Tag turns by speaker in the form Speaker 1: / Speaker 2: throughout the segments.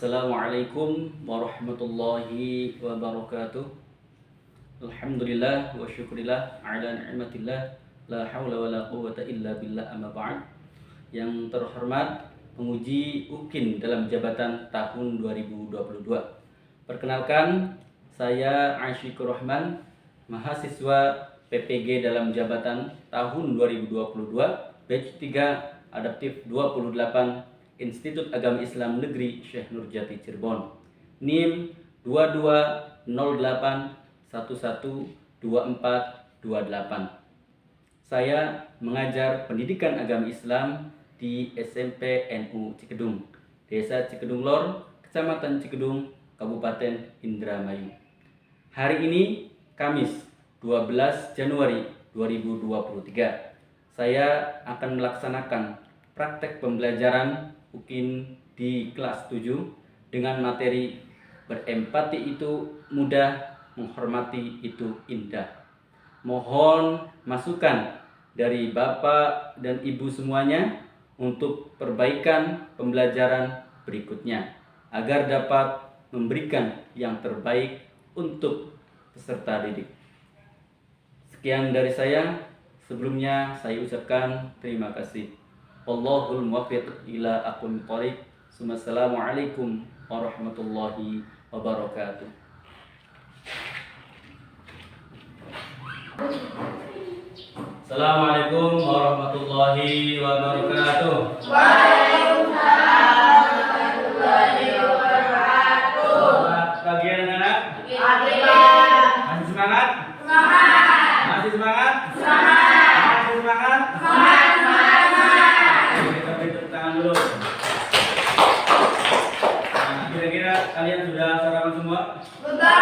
Speaker 1: Assalamualaikum warahmatullahi wabarakatuh. Alhamdulillah wa syukurillah ala ni'matillah, la hawla wa la quwwata illa billah, amma ba'd. Yang terhormat penguji UKIN dalam jabatan tahun 2022. Perkenalkan, saya Asyikur Rahman, mahasiswa PPG dalam jabatan tahun 2022, batch 3 adaptif 28, Institut Agama Islam Negeri Syekh Nurjati Cirebon, NIM 2208112428. Saya mengajar pendidikan agama Islam di SMP NU Cikedung, Desa Cikedung Lor, Kecamatan Cikedung, Kabupaten Indramayu. Hari ini Kamis 12 Januari 2023, saya akan melaksanakan praktek pembelajaran UKIN di kelas 7 dengan materi berempati itu mudah, menghormati itu indah. Mohon masukan dari Bapak dan Ibu semuanya untuk perbaikan pembelajaran berikutnya agar dapat memberikan yang terbaik untuk peserta didik. Sekian dari saya. Sebelumnya saya ucapkan terima kasih. Allahul muwaffiq ila aqwamit thoriq. Assalamualaikum warahmatullahi wabarakatuh. Assalamualaikum warahmatullahi wabarakatuh.
Speaker 2: Waalaikumsalam warahmatullahi wabarakatuh.
Speaker 1: Selamat pagi anak-anak.
Speaker 2: Pagi.
Speaker 1: Masih semangat?
Speaker 2: Semangat.
Speaker 1: Masih semangat?
Speaker 2: Semangat.
Speaker 1: Masih semangat?
Speaker 2: Semangat.
Speaker 1: Kita beri tepuk tangan dulu. Nah, kira-kira kalian sudah sarapan semua?
Speaker 2: Sudah.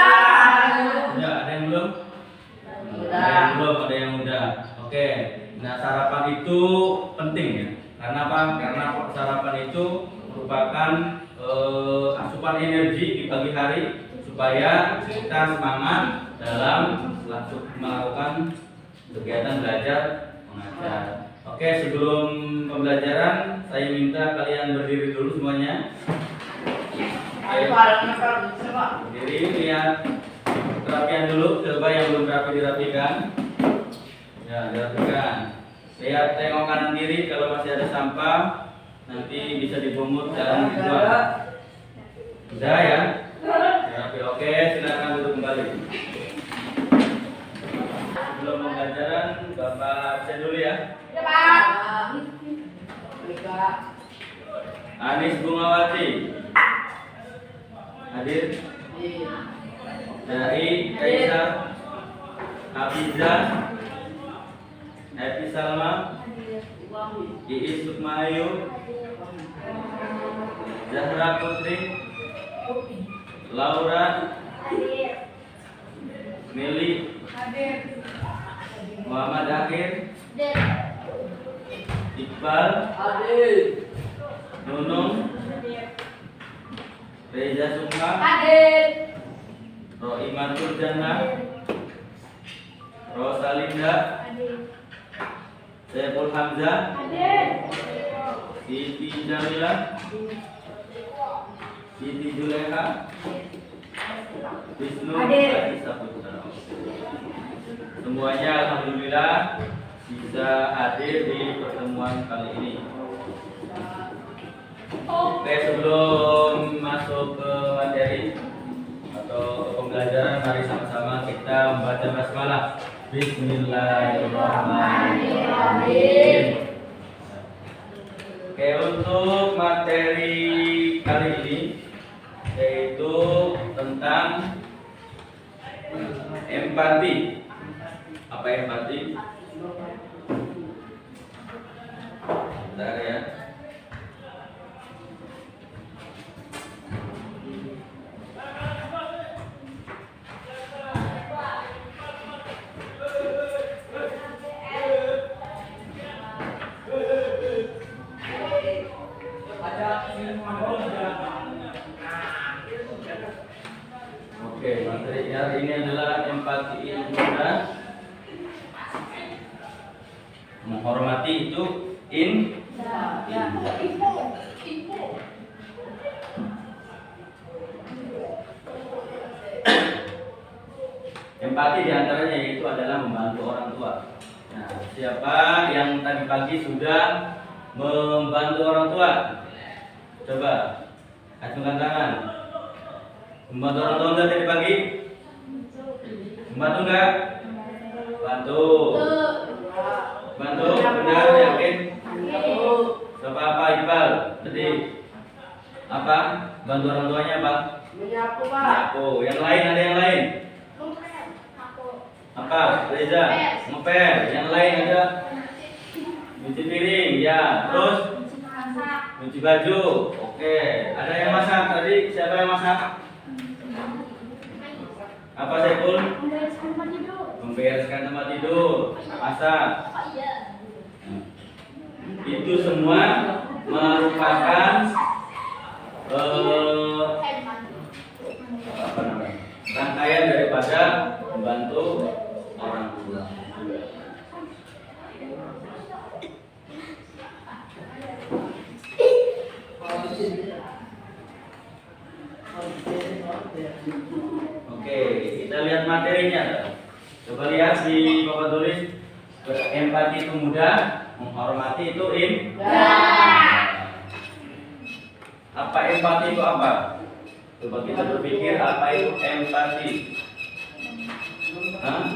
Speaker 1: Sudah, ada yang belum?
Speaker 2: Sudah.
Speaker 1: Ada yang belum, ada yang udah. Oke. Nah, sarapan itu penting ya. Karena apa? Karena sarapan itu merupakan asupan energi di pagi hari supaya kita semangat dalam melakukan kegiatan belajar mengajar. Oke, sebelum pembelajaran saya minta kalian berdiri dulu semuanya. Berdiri, lihat kerapian dulu. Coba yang belum rapi dirapikan. Ya, dirapikan. Lihat, tengok kanan kiri, kalau masih ada sampah nanti bisa dipungut dan dibuang. Sudah ya? Rapi. Oke, silakan duduk kembali. Sebelum pembelajaran, Bapak absen dulu ya.
Speaker 2: Ya, Pak.
Speaker 1: Anis Bungawati hadir. Dari Kaisar Hafizah Epi Salma, Iis Sukmayu, Zahra Putri, Laura, Meli, Muhammad Akhir, Iqbal, Nunung, Reza Sukma, Roimatul Jannah, Rosalinda, Saiful Hamzah, Siti Jamila, Siti Juleha, Wisnu Adi Saputra. Semuanya alhamdulillah bisa hadir di pertemuan kali ini. Oke, sebelum masuk ke materi atau pembelajaran, mari sama-sama kita membaca basmalah. Bismillahirrahmanirrahim. Oke, untuk materi kali ini Empati. Apa empati? Bentar ya. Oke, materi hari ini adalah empati yang mudah. Menghormati itu in. Empati diantaranya yaitu adalah membantu orang tua. Nah, siapa yang tadi pagi sudah membantu orang tua? Coba acungkan tangan. Membantu orang tua tadi pagi? Membantu enggak? Bantu. Bantu, benar, yakin? Coba apa Iqbal? Tadi apa? Bantu orang tuanya apa?
Speaker 2: Menyapu, Pak.
Speaker 1: Menyapu. Yang lain ada yang lain? Apa? Reza? Ngepel. Yang lain ada? Cuci piring, ya. Terus? Cuci baju. Oke. Ada yang masak tadi? Siapa yang masak? Apa Saiful? Membereskan tempat tidur. Masak. Itu semua merupakan apa namanya? Rangkaian daripada membantu orang tua. Oke, kita lihat materinya. Coba lihat di papan tulis. Empati itu mudah, menghormati itu Apa empati itu apa? Coba kita berpikir apa itu empati. Hah?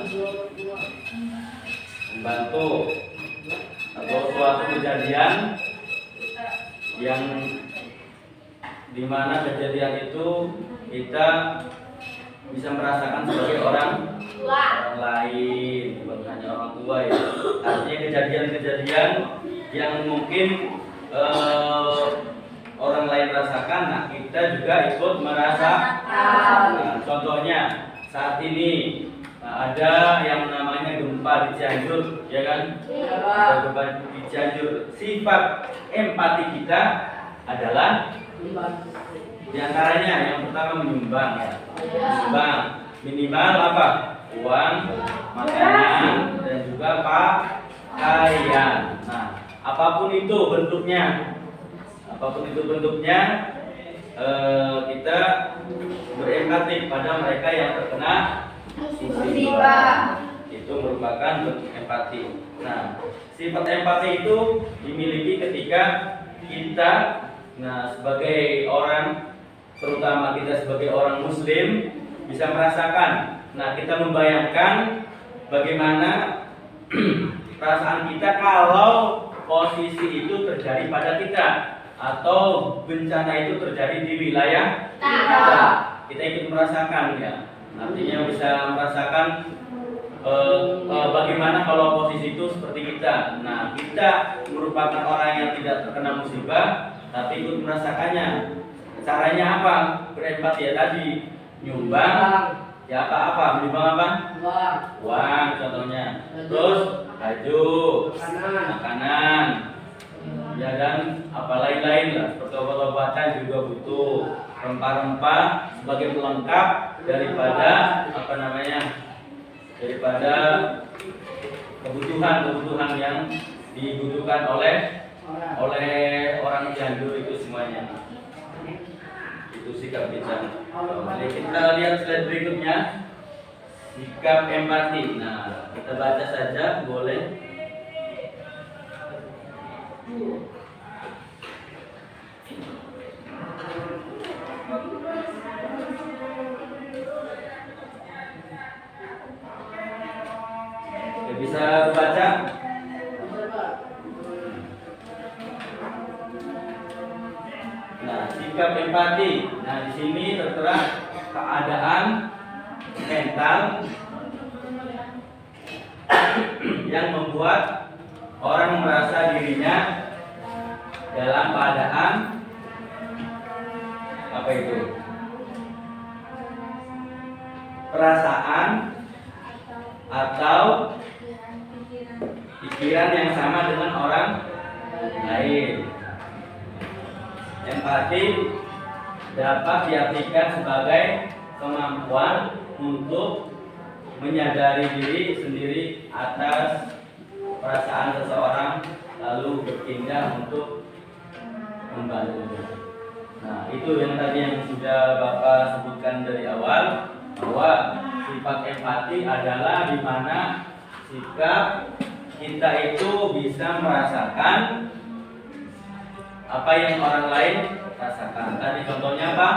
Speaker 1: Membantu atau suatu kejadian yang dimana kejadian itu kita bisa merasakan sebagai orang lain, bukan hanya orang tua ya. Artinya kejadian-kejadian yang mungkin orang lain rasakan, nah kita juga ikut merasakan. Nah, contohnya saat ini ada yang namanya gempa di Cianjur, ya kan? Ada gempa di Cianjur. Sifat empati kita adalah diantaranya yang pertama menyumbang, ya. Menyumbang minimal apa? Uang, makanan, dan juga pakaian. Nah, apapun itu bentuknya, kita berempati pada mereka yang terkena musibah. Itu merupakan bentuk empati. Nah, sifat empati itu dimiliki ketika kita, sebagai orang, terutama kita sebagai orang Muslim, bisa merasakan. Nah, kita membayangkan bagaimana perasaan kita kalau posisi itu terjadi pada kita atau bencana itu terjadi di wilayah kita. Kita ikut merasakan, ya. Artinya bisa merasakan bagaimana kalau posisi itu seperti kita. Nah, kita merupakan orang yang tidak terkena musibah, tapi ikut merasakannya. Caranya apa? Berempati ya tadi, nyumbang. Ya apa? Menyumbang apa? Uang contohnya. Terus baju, makanan, ya, dan apa lain-lain lah. Seperti obat-obatan juga butuh, rempah-rempah sebagai pelengkap daripada daripada kebutuhan yang dibutuhkan oleh orang Cianjur itu semuanya. Itu sikap kita. Jadi kita lihat slide berikutnya, sikap empati. Nah, kita baca saja boleh. Bisa baca? Nah, sikap empati. Nah, di sini tertera keadaan mental yang membuat orang merasa dirinya dalam keadaan apa itu? Perasaan atau pikiran yang sama dengan orang lain. Empati dapat diartikan sebagai kemampuan untuk menyadari diri sendiri atas perasaan seseorang lalu bertindak untuk membantunya. Nah, itu yang tadi yang sudah Bapak sebutkan dari awal, bahwa sifat empati adalah di mana sikap kita itu bisa merasakan apa yang orang lain rasakan. Tadi contohnya apa?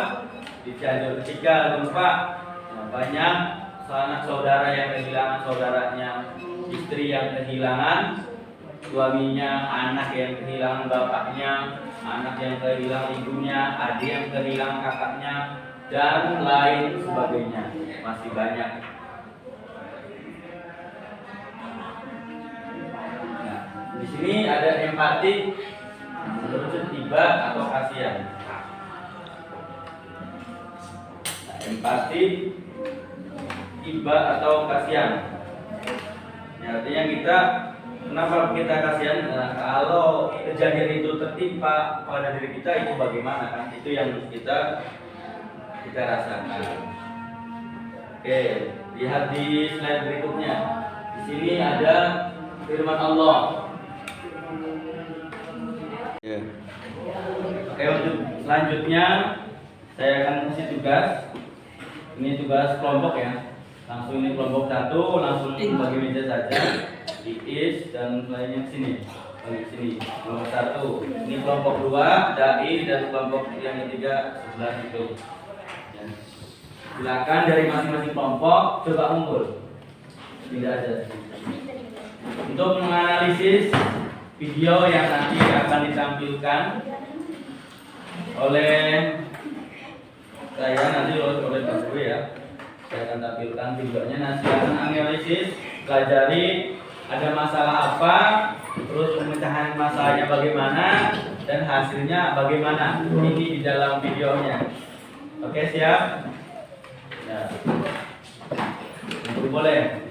Speaker 1: Di Cianjur ketika gempa, banyak sanak saudara yang kehilangan saudaranya, istri yang kehilangan suaminya, anak yang kehilangan bapaknya, anak yang kehilangan ibunya, adik yang kehilangan kakaknya, dan lain sebagainya. Masih banyak. Nah, di sini ada empati berwujud tiba atau kasihan. Nah, empati tiba atau kasihan. Ya, artinya kenapa kita kasihan? Nah, kalau kejadian itu tertimpa pada diri kita, itu bagaimana kan? Itu yang kita rasakan. Oke, lihat di slide berikutnya. Di sini ada firman Allah. Ya. Oke, untuk selanjutnya saya akan kasih tugas. Ini tugas kelompok ya. Langsung ini kelompok 1, langsung bagi meja saja. Diis dan lainnya sini. Bagi sini. Kelompok 1. Ini kelompok 2, dai, dan kelompok yang ketiga sebelah itu. Ya. Silakan dari masing-masing kelompok coba kumpul. Tidak ada. Untuk menganalisis video yang nanti akan ditampilkan oleh saya nanti oleh Pak Guru ya. Saya akan tampilkan videonya. Nanti akan analisis, pelajari ada masalah apa, terus pemecahan masalahnya bagaimana, dan hasilnya bagaimana. Ini di dalam videonya. Oke, siap? Ya. Boleh.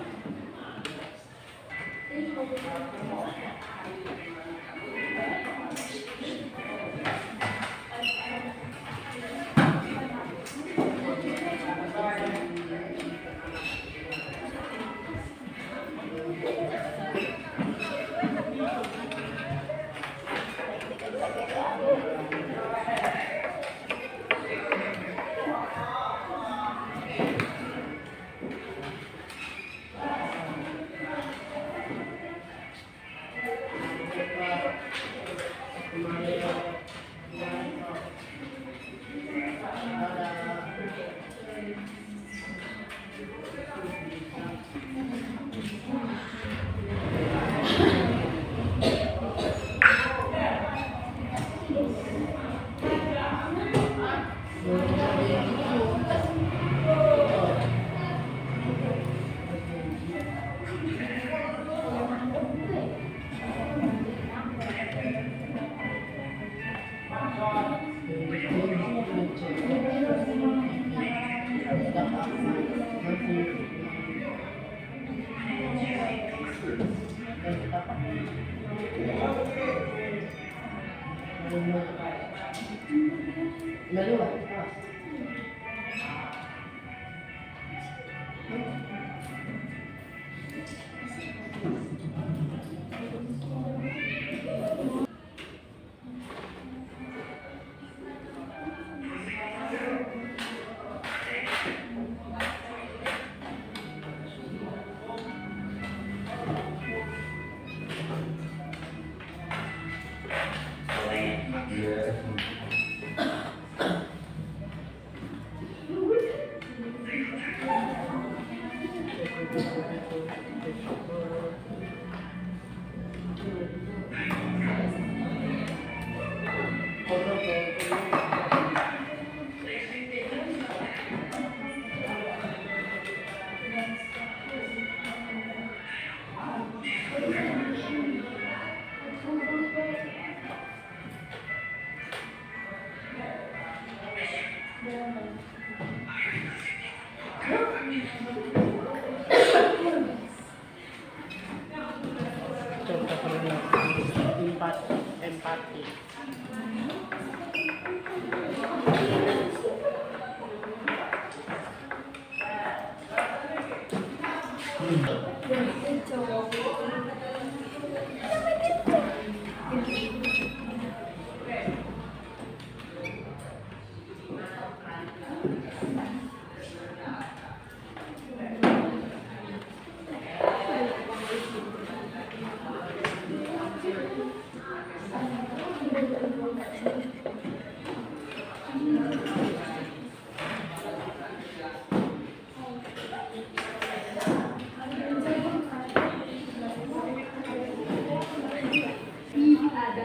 Speaker 3: Empati.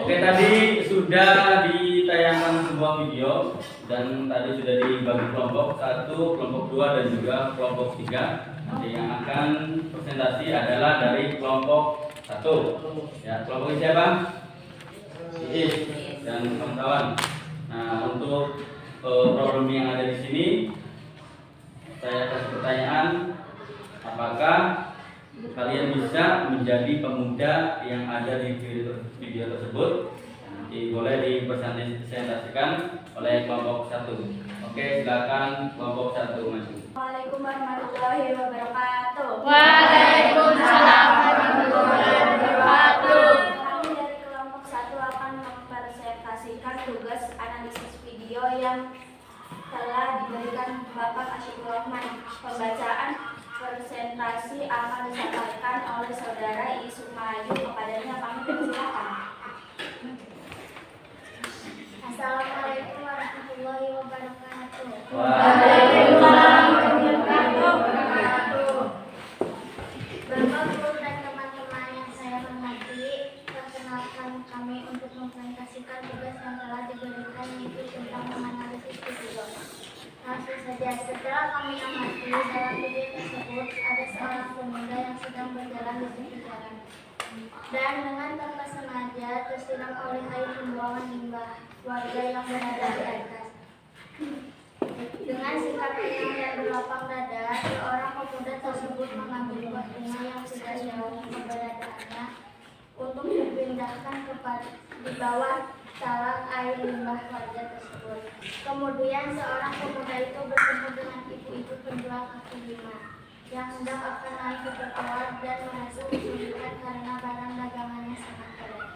Speaker 1: Oke, tadi sudah ditayangkan sebuah video dan tadi sudah dibagi kelompok 1, kelompok 2 dan juga kelompok 3. Nanti yang akan presentasi adalah dari kelompok 1. Ya, kelompok siapa? Iis dan kawan-kawan. Nah, untuk problem yang ada di sini saya kasih pertanyaan, apakah kalian bisa menjadi pemuda yang ada di video tersebut? Nanti boleh dipresentasikan oleh kelompok 1. Oke, silakan kelompok 1 maju.
Speaker 2: Assalamualaikum warahmatullahi wabarakatuh.
Speaker 4: Waalaikumsalam warahmatullahi wabarakatuh.
Speaker 2: Kami dari kelompok 1 akan mempresentasikan tugas analisis video yang telah diberikan Bapak Asyikur Rahman. Pembacaan presentasi akan disampaikan oleh Saudara Iis Sukmayu. Kepadanya kami persilakan. Assalamualaikum warahmatullahi wabarakatuh.
Speaker 1: Waalaikumsalam
Speaker 2: wabarakatuh. Bapak, Guru, dan teman-teman yang saya hormati, perkenalkan kami untuk mempresentasikan tugas yang telah diberikan, yaitu tentang menganalisis video. Langsung saja, setelah kami amati dalam video tersebut ada seorang pemuda yang sedang berjalan di tepi jalan dan dengan tanpa sengaja tersiram oleh air pembuangan limbah warga yang berada di atas. Dengan sikap tenang dan berlapang dada, seorang pemuda tersebut mengambil buah bunga yang sudah jauh keberadaannya untuk dipindahkan di bawah talang air limbah warga tersebut. Kemudian seorang pemuda itu bertemu dengan ibu-ibu penjual kaki lima yang hendak akan naik ke trotoar dan merasa kesulitan karena barang dagangannya sangat berat.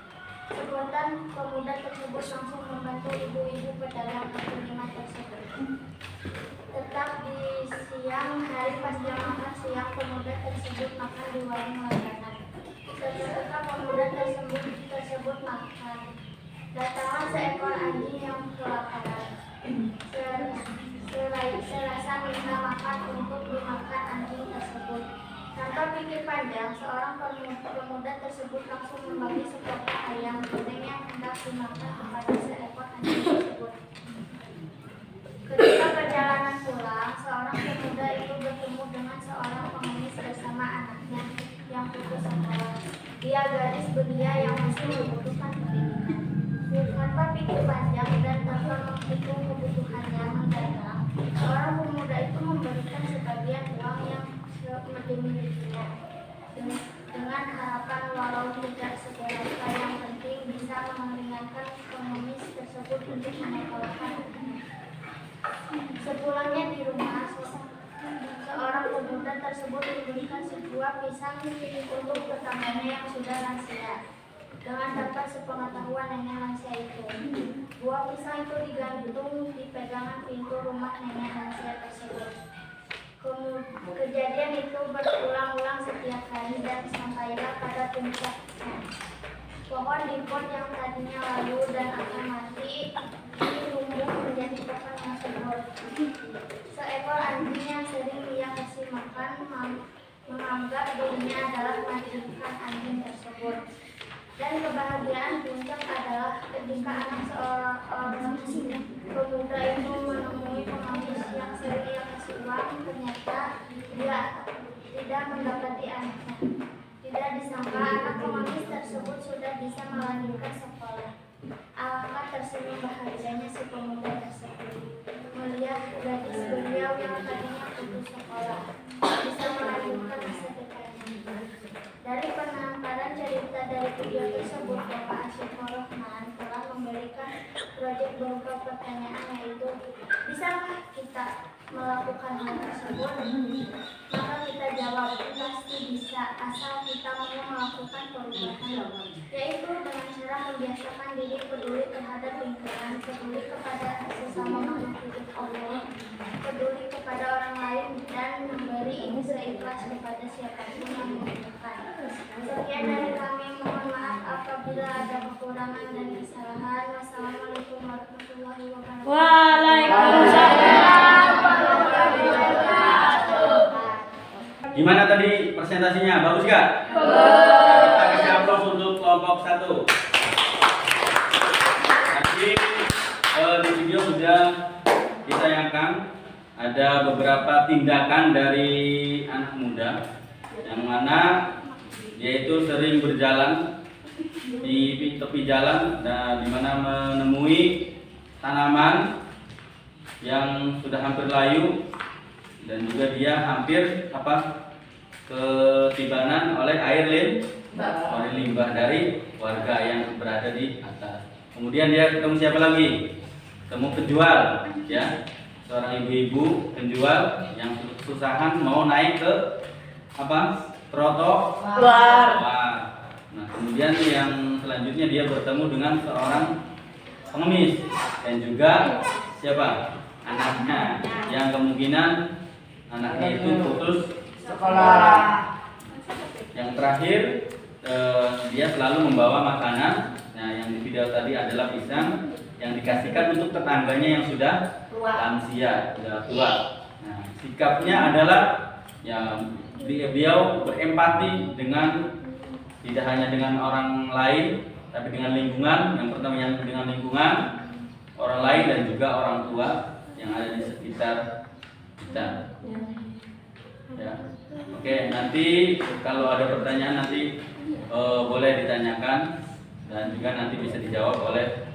Speaker 2: Spontan pemuda tersebut langsung membantu ibu-ibu pedagang kaki lima tersebut. Tetap di siang hari pas jam makan siang, pemuda tersebut makan di warung langganan. Seketika pemuda tersebut makan, datanglah seekor anjing yang kelaparan. Serasa minta makan untuk dimakan anjing tersebut. Tanpa pikir panjang, seorang pemuda tersebut langsung membagi sepotong ayam goreng yang hendak dimakan kepada seekor anjing tersebut. Ketika perjalanan pulang, seorang pemuda itu bertemu dengan seorang pengemis bersama anaknya yang putus sekolah. Dia gadis belia yang masih membutuhkan pendidikan. Tanpa pikir panjang dan tanpa menghitung kebutuhannya mendadak, seorang pemuda itu memberikan sebagian uang yang dimilikinya dengan harapan walau tidak seberapa yang penting bisa meringankan pengemis tersebut untuk menyekolahkan. Sepulangnya di rumah, seorang pemuda tersebut memberikan sebuah pisang untuk tetangganya yang sudah lansia. Dengan tanpa sepengetahuan nenek lansia itu, buah pisang itu digantung di pegangan pintu rumah nenek lansia tersebut. Kejadian itu berulang-ulang setiap hari dan sampailah pada puncaknya. Pohon di pot yang tadinya layu dan akan mati tumbuh menjadi pohon yang subur. Seekor anjing yang sering dia kasih makan menganggap dirinya adalah majikan anjing tersebut. Dan kebahagiaan puncak adalah ketika anak seorang pemuda itu menemui pengemis yang sering ia kasih uang. Ternyata dia tidak mendapati anaknya. Tidak disangka anak pengemis tersebut sudah bisa melanjutkan sekolah. Alangkah tersenyum bahagianya si pemuda tersebut melihat pertanyaan, yaitu bisakah kita melakukan hal tersebut? Maka kita jawab pasti bisa, asal kita mau melakukan perubahan, yaitu dengan cara membiasakan diri peduli terhadap lingkungan, peduli kepada sesama makhluk hidup Allah, peduli kepada orang lain, dan memberi seikhlas kepada siapapun yang membutuhkan. Sekian dari kami, mohon maaf apabila ada kekurangan dan kesalahan. Wassalamualaikum warahmatullahi wabarakatuh.
Speaker 4: Waalaikumsalam warahmatullahi wabarakatuh.
Speaker 1: Gimana tadi presentasinya? Bagus gak? Kita kasih aplaus untuk kelompok 1. Tadi di video sudah ditayangkan ada beberapa tindakan dari anak muda yang mana yaitu sering berjalan di tepi jalan dan di mana menemui tanaman yang sudah hampir layu dan juga dia hampir ketibanan oleh air limbah dari warga yang berada di atas. Kemudian dia ketemu siapa lagi? Ketemu penjual, ya, seorang ibu-ibu penjual yang kesusahan mau naik ke trotoar. Nah, kemudian yang selanjutnya dia bertemu dengan seorang pengemis dan juga siapa? Anaknya, yang kemungkinan anaknya itu putus sekolah. Yang terakhir dia selalu membawa makanan. Nah, yang di video tadi adalah pisang yang dikasihkan untuk tetangganya yang sudah lansia, sudah tua. Nah, sikapnya adalah yang beliau berempati dengan tidak hanya dengan orang lain, tapi dengan lingkungan. Yang pertama yang dengan lingkungan, orang lain dan juga orang tua yang ada di sekitar kita. Ya. Oke, nanti kalau ada pertanyaan nanti boleh ditanyakan dan juga nanti bisa dijawab oleh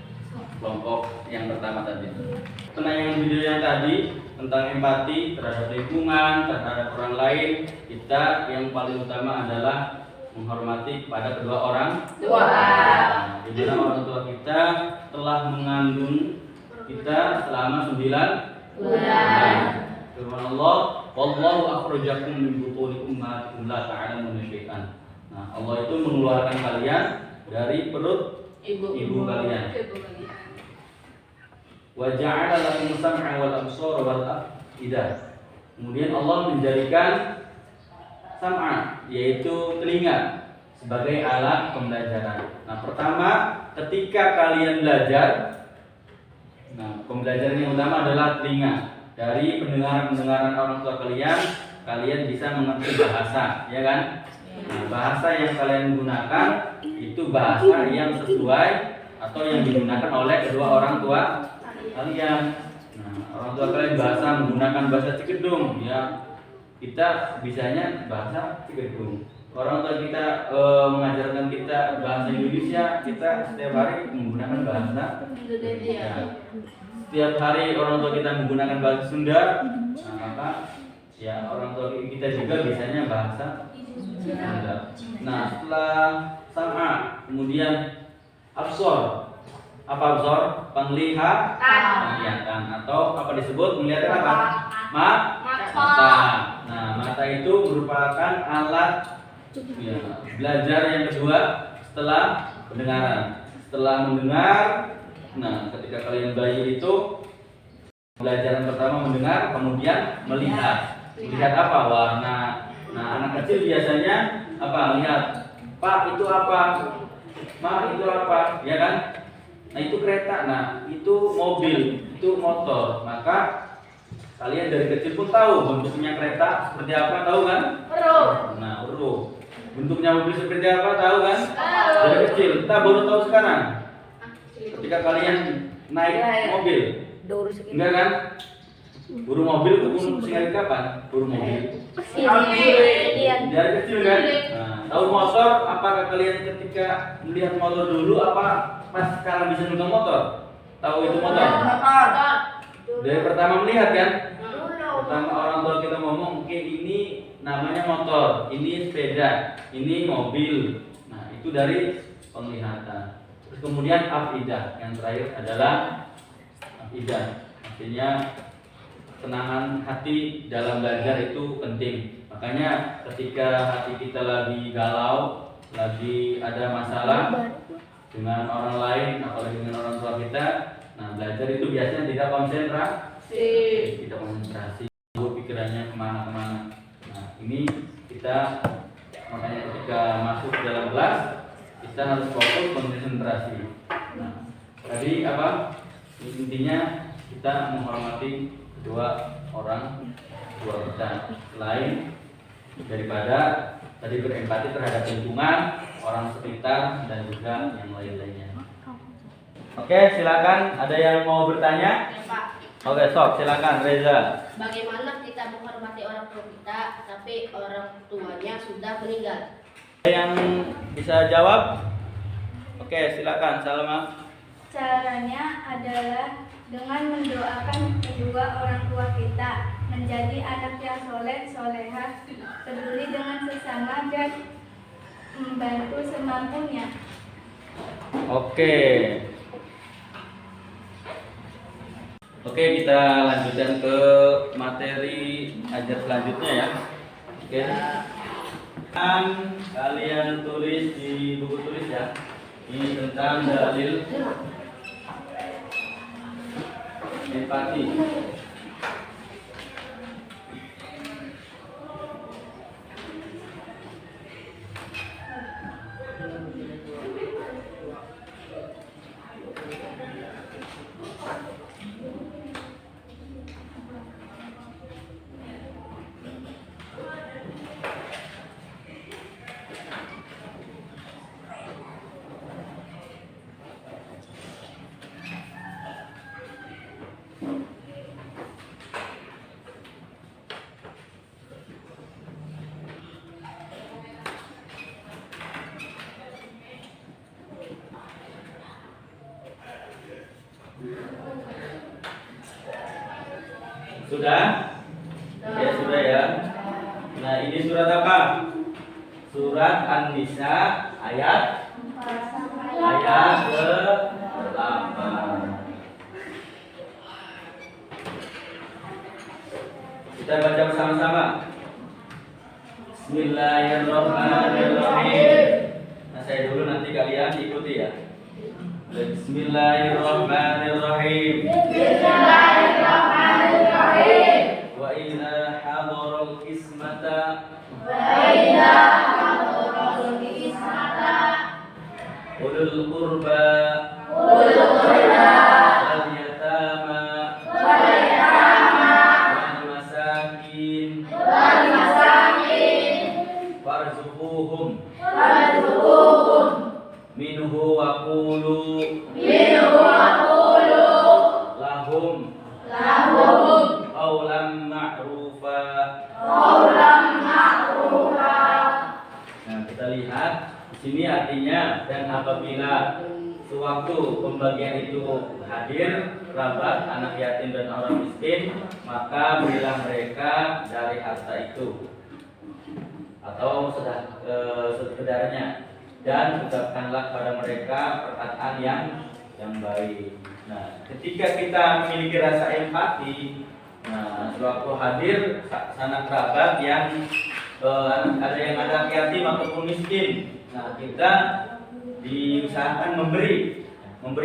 Speaker 1: kelompok yang pertama tadi. Penayangan video yang tadi tentang empati terhadap lingkungan, terhadap orang lain, kita yang paling utama adalah menghormati kepada kedua orang tua. Nah, di mana orang tua kita telah mengandung kita selama 9 bulan. Firman Allah, "Wallahu akhrajakum min butuni ummatikum la ta'lamuna syai'an." Nah, Allah itu mengeluarkan kalian dari perut ibu kalian. Wa ja'ala lakum sam'a wal absara wal afidah. Kemudian Allah menjadikan sam'a, yaitu telinga, sebagai alat pembelajaran. Nah, pertama ketika kalian belajar, nah, pembelajaran yang utama adalah telinga. Dari pendengaran orang tua kalian bisa mengerti bahasa, ya kan? Nah, bahasa yang kalian gunakan itu bahasa yang sesuai atau yang digunakan oleh kedua orang tua kalian. Nah, orang tua kalian menggunakan bahasa Cikedung, ya, kita bisanya bahasa Cikedung. Orang tua kita mengajarkan kita bahasa Indonesia, kita setiap hari menggunakan bahasa Indonesia. Setiap hari orang tua kita menggunakan bahasa Sunda, nah, maka ya orang tua kita juga bisanya bahasa Sunda. Nah, setelah sam'a, kemudian absor. Apa absor? Penglihatan atau apa disebut penglihatan apa? Mata. Nah, mata itu merupakan alat ya, belajar yang kedua setelah pendengaran. Setelah mendengar, nah, ketika kalian belajar itu pelajaran pertama mendengar, kemudian melihat. Melihat apa? Warna. Nah, anak kecil biasanya apa? Lihat, Pak, itu apa? Ma, itu apa? Ya kan? Nah, itu kereta. Nah, itu mobil, itu motor. Maka kalian dari kecil pun tahu bentuknya kereta seperti apa, tahu kan? Nah, bentuknya mobil seperti apa, tahu kan? Dari kecil. Kita baru tahu sekarang. Ketika kalian naik mobil, enggak kan? Buru mobil ketemu sekali kapan? Buru mobil. Dari kecil kan? Nah, tahu motor? Apakah kalian ketika melihat motor dulu apa pas sekarang bisa nunggang motor? Tahu itu motor? Dari pertama melihat kan? Pertama orang tua kita ngomong, oke, ini namanya motor, ini sepeda, ini mobil. Nah, itu dari penglihatan. Terus kemudian afidah, yang terakhir adalah idan. Artinya ketenangan hati dalam belajar itu penting. Makanya ketika hati kita lagi galau, lagi ada masalah dengan orang lain, apalagi dengan orang tua kita, nah belajar itu biasanya tidak konsentrasi, pikirannya kemana-kemana. Nah ini kita makanya ketika masuk ke dalam kelas kita harus fokus konsentrasi. Nah, tadi apa? Intinya kita menghormati kedua orang tua kita, selain daripada tadi berempati terhadap lingkungan, orang sekitar, dan juga yang lain-lainnya. Oke, silakan. Ada yang mau bertanya?
Speaker 4: Ya, Pak.
Speaker 1: Oke, sok silakan Reza.
Speaker 4: Bagaimana kita menghormati orang tua kita, tapi orang tuanya sudah meninggal?
Speaker 1: Ada yang bisa jawab? Oke, silakan Salma.
Speaker 2: Caranya adalah dengan mendoakan kedua orang tua kita menjadi anak yang soleh, solehah, peduli dengan sesama dan membantu semampunya.
Speaker 1: Oke. Oke, kita lanjutkan ke materi ajar selanjutnya ya. Oke. Kalian tulis di buku tulis ya. Ini tentang dalil empati. Sudah? Ya sudah ya. Nah ini surat apa? Surat An-Nisa ayat ke-8. Kita baca bersama-sama. Bismillahirrahmanirrahim. Nah saya dulu, nanti kalian ikuti ya. Bismillahirrahmanirrahim.
Speaker 4: Bismillahirrahmanirrahim.
Speaker 1: Wa idza hadaral qismata ulul qurba wal yatama wal masakin warzuquhum minhu wa qulu lahum qawlan ma'rufa. Nah, kita lihat di sini artinya, dan apabila sewaktu pembagian itu hadir kerabat, anak yatim dan orang miskin, maka berilah mereka dari harta itu atau sekedarnya, dan ucapkanlah pada mereka perkataan yang baik. Nah, ketika kita memiliki rasa empati, nah, sewaktu hadir sanak kerabat yang ada yang anak yatim ataupun miskin, nah kita diusahakan memberi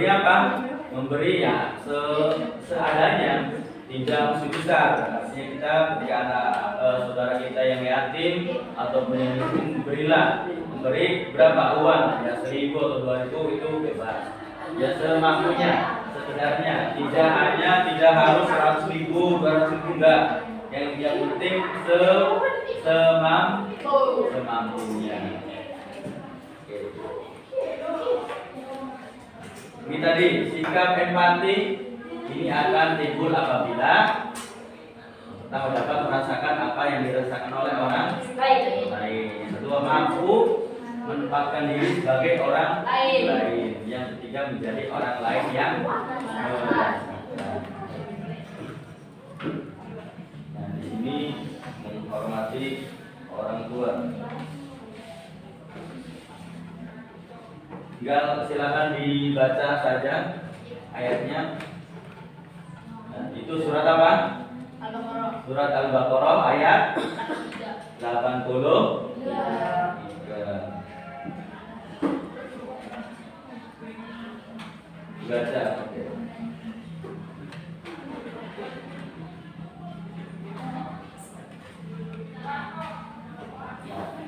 Speaker 1: apa? Memberi ya seadanya, tidak mesti besar. Artinya kita ketika ada saudara kita yang yatim ataupun yang miskin, memberi berapa uang, ya 1.000 atau 2.000 itu bebas. Ya semampunya, sekedarnya, tidak harus 100.000, 200.000, enggak. Yang penting semampunya. Ini tadi sikap empati ini akan timbul apabila kita dapat merasakan apa yang dirasakan oleh orang lain. Yang kedua, mampu menempatkan diri sebagai orang lain. Yang ketiga, menjadi orang lain yang merasakan. Nah, di sini menghormati orang tua. Tinggal silakan dibaca saja ayatnya. Itu surat apa?
Speaker 4: Al-Baqarah.
Speaker 1: Surat Al-Baqarah ayat
Speaker 4: 83.
Speaker 1: 83. Baca. Oke.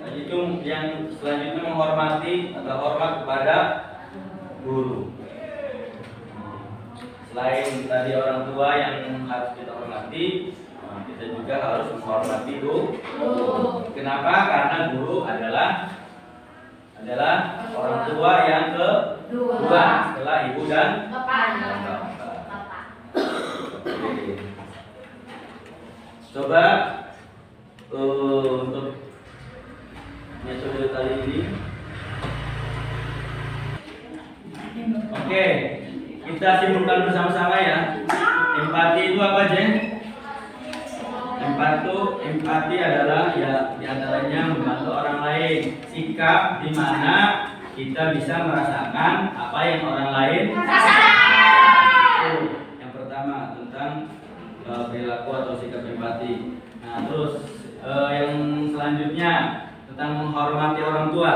Speaker 1: Tadi itu yang selanjutnya menghormati atau hormat kepada guru. Selain tadi orang tua yang harus kita hormati, kita juga harus menghormati guru. Kenapa? Karena guru adalah orang tua yang kedua setelah ibu dan
Speaker 4: Bapak.
Speaker 1: bapak. Oke. Coba untuk metode kali ini. Oke, kita simpulkan bersama-sama ya. Empati itu apa, Jen? Empati adalah ya diantaranya membantu orang lain. Sikap di mana kita bisa merasakan apa yang orang lain rasakan. Yang pertama tentang perilaku atau sikap empati. Nah, terus yang selanjutnya tentang menghormati orang tua.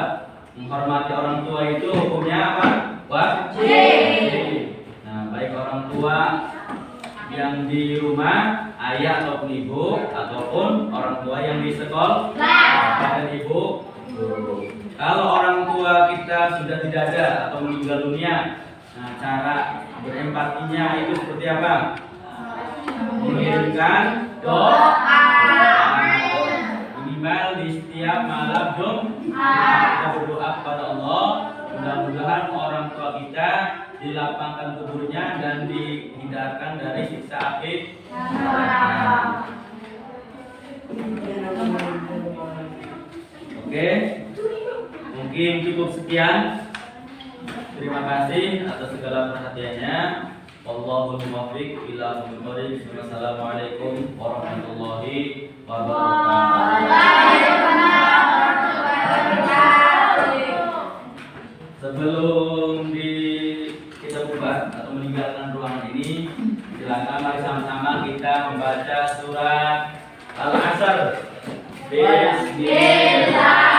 Speaker 1: Menghormati orang tua itu hukumnya apa? Wajib. Nah, baik orang tua yang di rumah, ayah ataupun ibu, ataupun orang tua yang di sekolah, bapak dan ibu. Kalau orang tua kita sudah tidak ada atau meninggal dunia, nah cara berempatinya itu seperti apa? Mengirimkan doa. Minimal di setiap malam Jumat kita berdoa kepada Allah, mudah-mudahan orang tua kita dilapangkan kuburnya dan dihindarkan dari siksa api neraka. Oke, mungkin cukup sekian. Terima kasih atas segala perhatiannya. Wallahul muwaffiq ila aqwamit thoriq. Wassalamualaikum warahmatullahi wabarakatuh. Sebelum kita bubar atau meninggalkan ruangan ini, silakan mari sama-sama kita membaca surat Al-Asr. Bismillah.